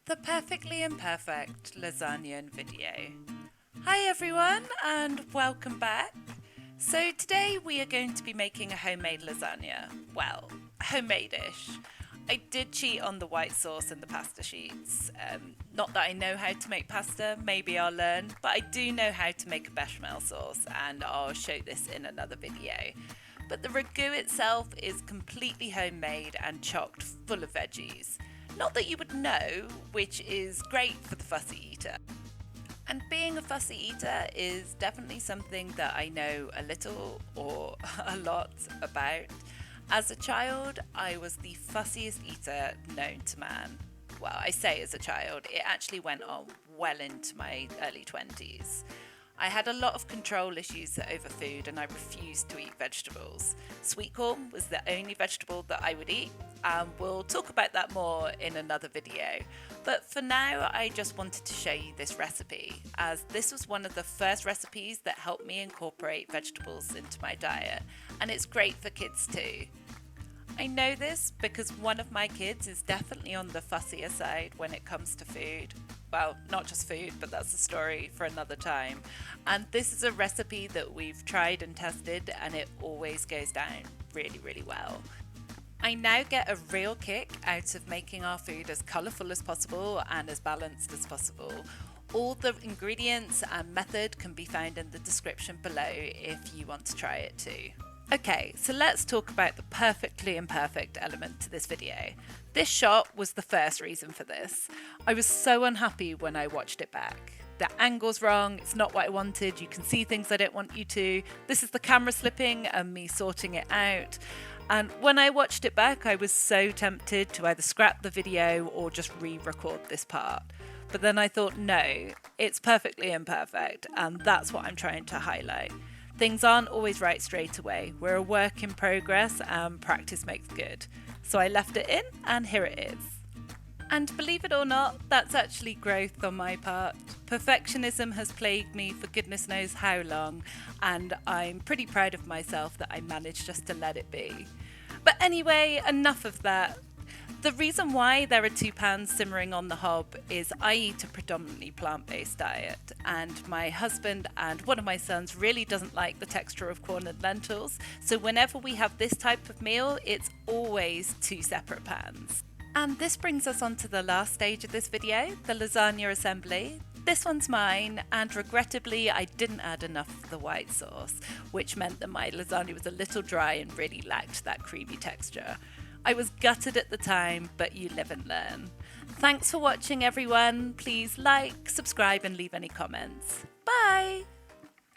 The perfectly imperfect lasagna video. Hi everyone and welcome back. So today we are going to be making a homemade lasagna. Well, homemade-ish. I did cheat on the white sauce and the pasta sheets. Not that I know how to make pasta, maybe I'll learn, but I do know how to make a bechamel sauce and I'll show this in another video. But the ragu itself is completely homemade and chocked full of veggies. Not that you would know, which is great for the fussy eater. And being a fussy eater is definitely something that I know a little or a lot about. As a child, I was the fussiest eater known to man. Well, I say as a child, it actually went on well into my early 20s. I had a lot of control issues over food and I refused to eat vegetables. Sweet corn was the only vegetable that I would eat, and we'll talk about that more in another video. But for now, I just wanted to show you this recipe, as this was one of the first recipes that helped me incorporate vegetables into my diet, and it's great for kids too. I know this because one of my kids is definitely on the fussier side when it comes to food. Well, not just food, but that's a story for another time. And this is a recipe that we've tried and tested and it always goes down really, really well. I now get a real kick out of making our food as colourful as possible and as balanced as possible. All the ingredients and method can be found in the description below if you want to try it too. Okay, so let's talk about the perfectly imperfect element to this video. This shot was the first reason for this. I was so unhappy when I watched it back. The angle's wrong, it's not what I wanted, you can see things I don't want you to. This is the camera slipping and me sorting it out. And when I watched it back, I was so tempted to either scrap the video or just re-record this part. But then I thought, no, it's perfectly imperfect, and that's what I'm trying to highlight. Things aren't always right straight away. We're a work in progress and practice makes good. So I left it in and here it is. And believe it or not, that's actually growth on my part. Perfectionism has plagued me for goodness knows how long, and I'm pretty proud of myself that I managed just to let it be. But anyway, enough of that. The reason why there are 2 pans simmering on the hob is I eat a predominantly plant-based diet, and my husband and one of my sons really doesn't like the texture of quorn and lentils, so whenever we have this type of meal, it's always 2 separate pans. And this brings us on to the last stage of this video, the lasagna assembly. This one's mine, and regrettably I didn't add enough of the white sauce, which meant that my lasagna was a little dry and really lacked that creamy texture. I was gutted at the time, but you live and learn. Thanks for watching everyone. Please like, subscribe and leave any comments. Bye!